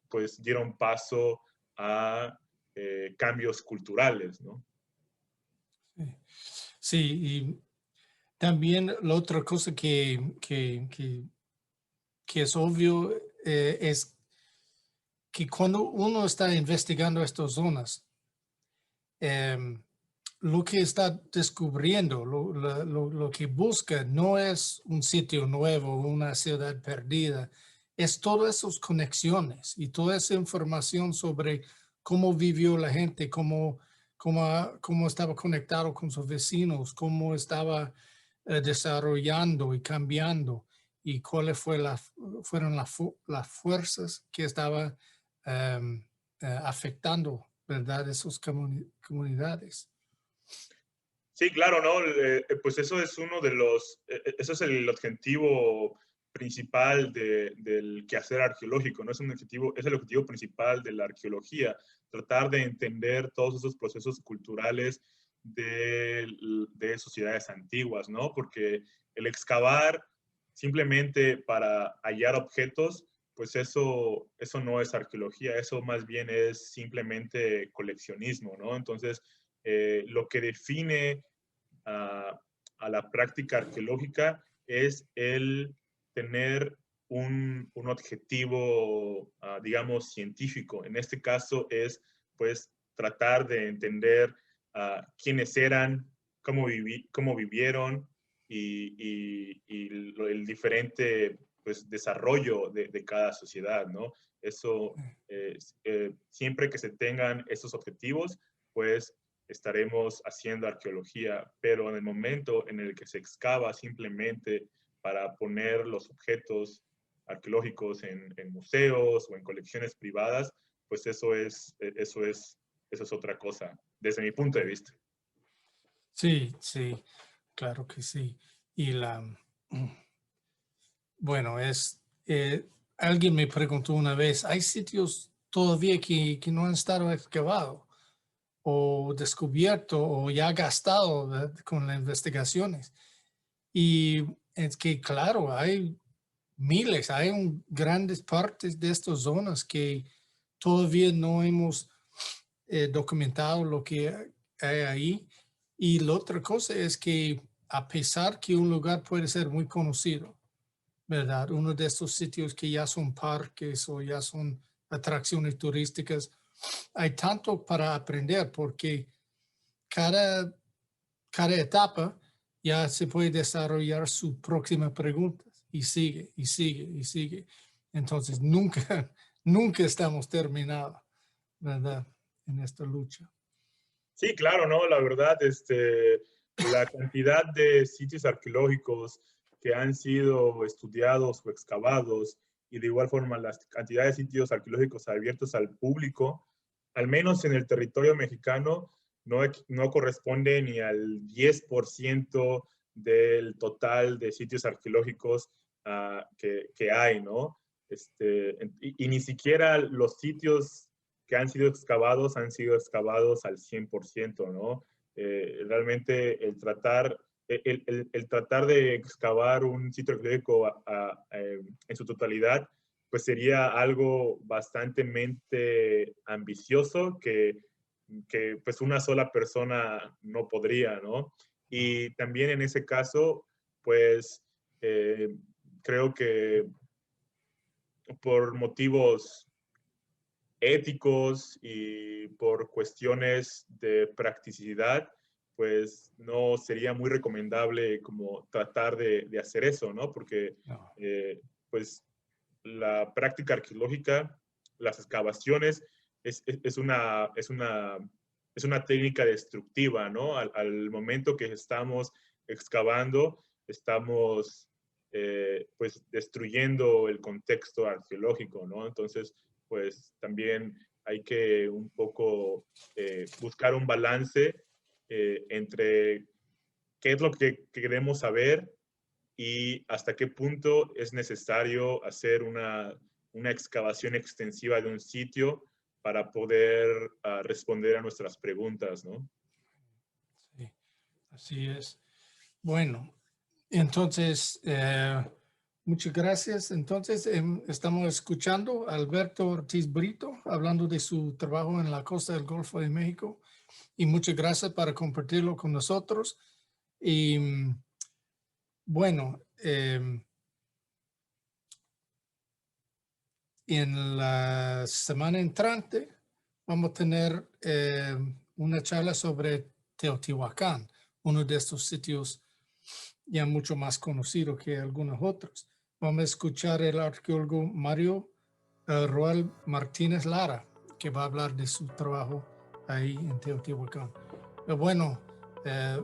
pues dieron paso a cambios culturales, ¿no? Sí, y también la otra cosa que es obvio es que cuando uno está investigando estas zonas, lo que está descubriendo, lo que busca no es un sitio nuevo, una ciudad perdida, es todas esas conexiones y toda esa información sobre cómo vivió la gente, cómo estaba conectado con sus vecinos, cómo estaba desarrollando y cambiando y cuáles fueron las fuerzas que estaban afectando, ¿verdad?, esas comunidades. Sí, claro, ¿no? Pues eso es uno de eso es el objetivo principal del quehacer arqueológico, ¿no? Es el objetivo principal de la arqueología, tratar de entender todos esos procesos culturales de sociedades antiguas, ¿no? Porque el excavar simplemente para hallar objetos, pues eso no es arqueología, eso más bien es simplemente coleccionismo, ¿no? Entonces, lo que define a, a, la práctica arqueológica es el tener un objetivo, digamos, científico. En este caso es, pues, tratar de entender quiénes eran, cómo vivieron y el diferente pues, desarrollo de cada sociedad, ¿no? Eso, siempre que se tengan esos objetivos, pues estaremos haciendo arqueología, pero en el momento en el que se excava simplemente para poner los objetos arqueológicos en museos o en colecciones privadas, pues eso es otra cosa, desde mi punto de vista. Sí, sí, claro que sí. Y bueno, alguien me preguntó una vez, ¿hay sitios todavía que no han estado excavados o descubierto o ya gastado, ¿verdad?, con las investigaciones? Y es que, claro, hay miles, grandes partes de estas zonas que todavía no hemos documentado lo que hay ahí. Y la otra cosa es que a pesar que un lugar puede ser muy conocido, ¿verdad? Uno de estos sitios que ya son parques o ya son atracciones turísticas, hay tanto para aprender porque cada etapa ya se puede desarrollar su próxima pregunta y sigue, y sigue, y sigue. Entonces, nunca, nunca estamos terminados, ¿verdad? En esta lucha. Sí, claro, ¿no? La verdad, la cantidad de sitios arqueológicos que han sido estudiados o excavados y de igual forma la cantidad de sitios arqueológicos abiertos al público, al menos en el territorio mexicano, no corresponde ni al 10% del total de sitios arqueológicos que hay, ¿no? Y ni siquiera los sitios que han sido excavados al 100%, ¿no? Realmente el tratar de excavar un sitio arqueológico en su totalidad, pues sería algo bastante ambicioso que pues una sola persona no podría, ¿no? Y también en ese caso, pues creo que por motivos éticos y por cuestiones de practicidad, pues no sería muy recomendable como tratar de hacer eso, ¿no? Porque No. pues la práctica arqueológica, las excavaciones, es una técnica destructiva, ¿no? Al momento que estamos excavando, estamos pues destruyendo el contexto arqueológico, ¿no? Entonces, pues también hay que un poco buscar un balance entre qué es lo que queremos saber y hasta qué punto es necesario hacer una excavación extensiva de un sitio para poder responder a nuestras preguntas, ¿no? Sí, así es. Bueno, entonces, muchas gracias. Entonces, estamos escuchando a Alberto Ortiz Brito hablando de su trabajo en la costa del Golfo de México y muchas gracias por compartirlo con nosotros. Y bueno, en la semana entrante vamos a tener una charla sobre Teotihuacán, uno de estos sitios ya mucho más conocido que algunos otros. Vamos a escuchar el arqueólogo Mario Roel Martínez Lara, que va a hablar de su trabajo ahí en Teotihuacán. Bueno,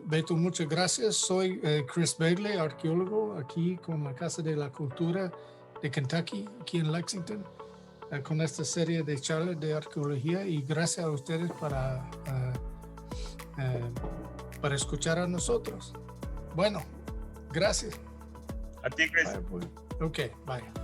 Beto, muchas gracias. Soy Chris Bagley, arqueólogo aquí con la Casa de la Cultura de Kentucky, aquí en Lexington, con esta serie de charlas de arqueología, y gracias a ustedes para escuchar a nosotros. Bueno, gracias. A ti, Chris. Ok, bye.